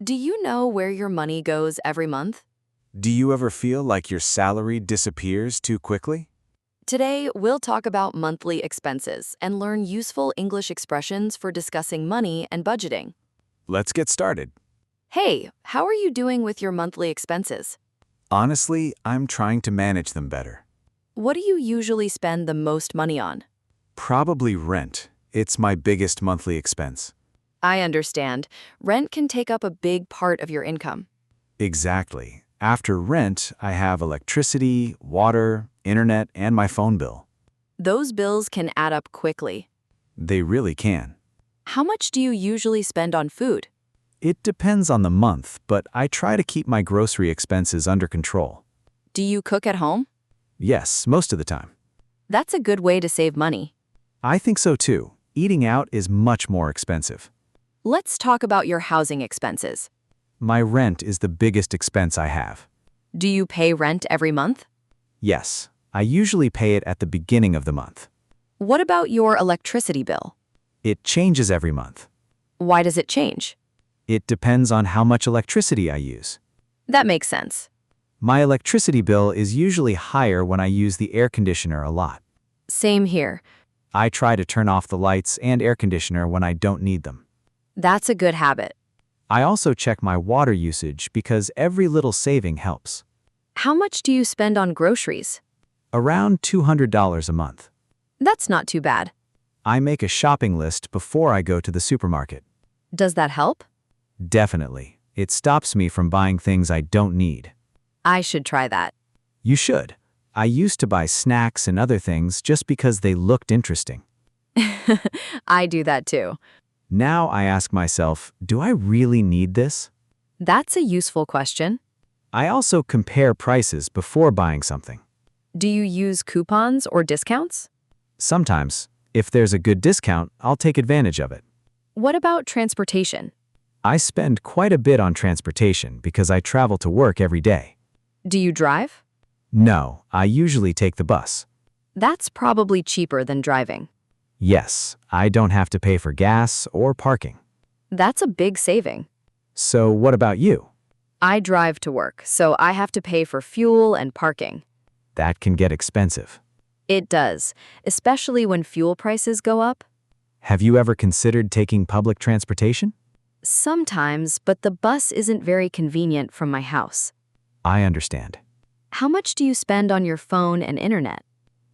Do you know where your money goes every month? Do you ever feel like your salary disappears too quickly? Today, we'll talk about monthly expenses and learn useful English expressions for discussing money and budgeting. Let's get started. Hey, how are you doing with your monthly expenses? Honestly, I'm trying to manage them better. What do you usually spend the most money on? Probably rent. It's my biggest monthly expense. I understand. Rent can take up a big part of your income. Exactly. After rent, I have electricity, water, internet, and my phone bill. Those bills can add up quickly. They really can. How much do you usually spend on food? It depends on the month, but I try to keep my grocery expenses under control. Do you cook at home? Yes, most of the time. That's a good way to save money. I think so too. Eating out is much more expensive. Let's talk about your housing expenses. My rent is the biggest expense I have. Do you pay rent every month? Yes, I usually pay it at the beginning of the month. What about your electricity bill? It changes every month. Why does it change? It depends on how much electricity I use. That makes sense. My electricity bill is usually higher when I use the air conditioner a lot. Same here. I try to turn off the lights and air conditioner when I don't need them. That's a good habit. I also check my water usage because every little saving helps. How much do you spend on groceries? Around $200 a month. That's not too bad. I make a shopping list before I go to the supermarket. Does that help? Definitely. It stops me from buying things I don't need. I should try that. You should. I used to buy snacks and other things just because they looked interesting. I do that too. Now I ask myself, do I really need this? That's a useful question. I also compare prices before buying something. Do you use coupons or discounts? Sometimes, if there's a good discount, I'll take advantage of it. What about transportation? I spend quite a bit on transportation because I travel to work every day. Do you drive? No, I usually take the bus. That's probably cheaper than driving. Yes, I don't have to pay for gas or parking. That's a big saving. So what about you? I drive to work, so I have to pay for fuel and parking. That can get expensive. It does, especially when fuel prices go up. Have you ever considered taking public transportation? Sometimes, but the bus isn't very convenient from my house. I understand. How much do you spend on your phone and internet?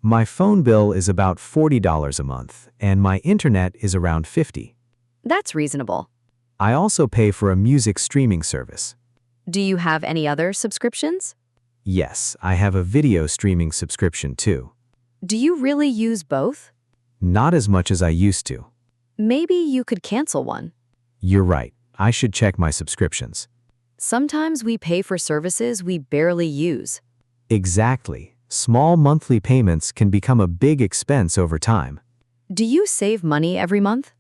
My phone bill is about $40 a month, and my internet is around $50. That's reasonable. I also pay for a music streaming service. Do you have any other subscriptions? Yes, I have a video streaming subscription too. Do you really use both? Not as much as I used to. Maybe you could cancel one. You're right. I should check my subscriptions. Sometimes we pay for services we barely use. Exactly. Small monthly payments can become a big expense over time. Do you save money every month?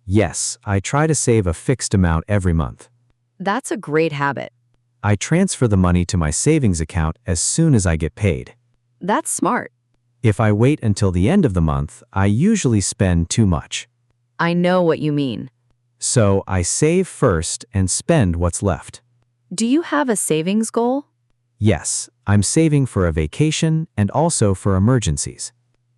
Yes, I try to save a fixed amount every month. That's a great habit. I transfer the money to my savings account as soon as I get paid. That's smart. If I wait until the end of the month, I usually spend too much. I know what you mean. So I save first and spend what's left. Do you have a savings goal? Yes, I'm saving for a vacation and also for emergencies.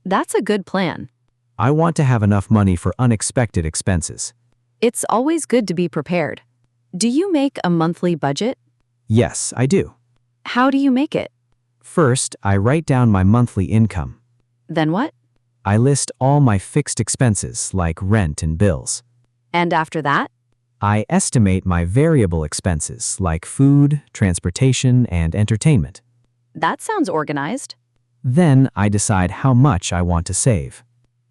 That's a good plan. I want to have enough money for unexpected expenses. It's always good to be prepared. Do you make a monthly budget? Yes, I do. How do you make it? First, I write down my monthly income. Then what? I list all my fixed expenses like rent and bills. And after that? I estimate my variable expenses like food, transportation, and entertainment. That sounds organized. Then I decide how much I want to save.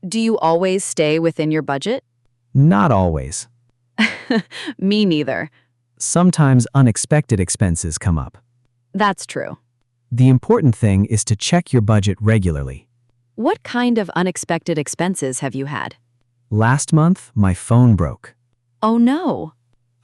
Do you always stay within your budget? Not always. Me neither. Sometimes unexpected expenses come up. That's true. The important thing is to check your budget regularly. What kind of unexpected expenses have you had? Last month, my phone broke. Oh no.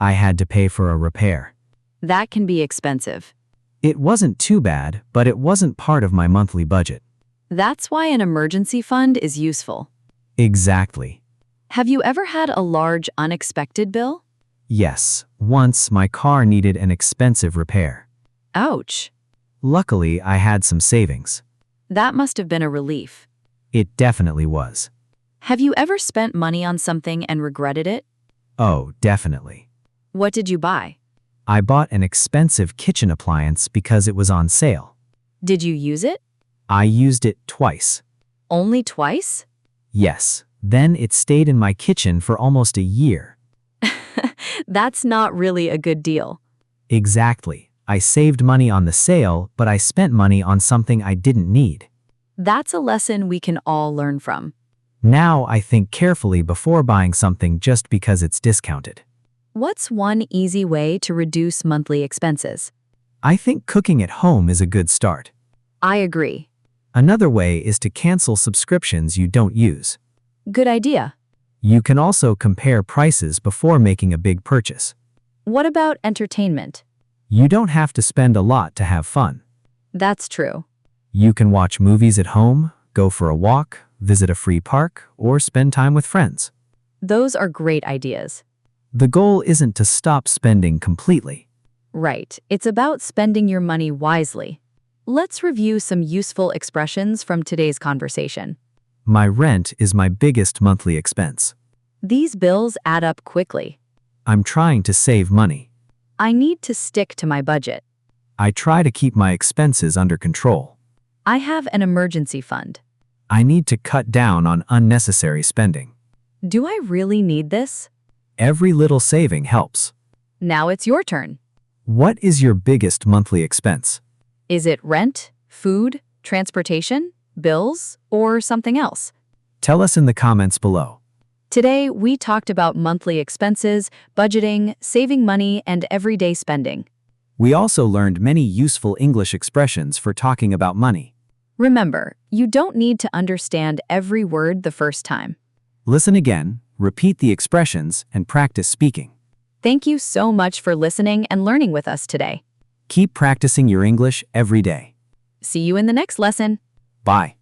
I had to pay for a repair. That can be expensive. It wasn't too bad, but it wasn't part of my monthly budget. That's why an emergency fund is useful. Exactly. Have you ever had a large unexpected bill? Yes, once my car needed an expensive repair. Ouch. Luckily, I had some savings. That must have been a relief. It definitely was. Have you ever spent money on something and regretted it? Oh, definitely. What did you buy? I bought an expensive kitchen appliance because it was on sale. Did you use it? I used it twice. Only twice? Yes, then it stayed in my kitchen for almost a year. That's not really a good deal. Exactly. I saved money on the sale, but I spent money on something I didn't need. That's a lesson we can all learn from. Now I think carefully before buying something just because it's discounted. What's one easy way to reduce monthly expenses? I think cooking at home is a good start. I agree. Another way is to cancel subscriptions you don't use. Good idea. You can also compare prices before making a big purchase. What about entertainment? You don't have to spend a lot to have fun. That's true. You can watch movies at home, go for a walk, visit a free park, or spend time with friends. Those are great ideas. The goal isn't to stop spending completely. Right. It's about spending your money wisely. Let's review some useful expressions from today's conversation. My rent is my biggest monthly expense. These bills add up quickly. I'm trying to save money. I need to stick to my budget. I try to keep my expenses under control. I have an emergency fund. I need to cut down on unnecessary spending. Do I really need this? Every little saving helps. Now it's your turn. What is your biggest monthly expense? Is it rent, food, transportation, bills, or something else? Tell us in the comments below. Today, we talked about monthly expenses, budgeting, saving money, and everyday spending. We also learned many useful English expressions for talking about money. Remember, you don't need to understand every word the first time. Listen again, repeat the expressions, and practice speaking. Thank you so much for listening and learning with us today. Keep practicing your English every day. See you in the next lesson. Bye.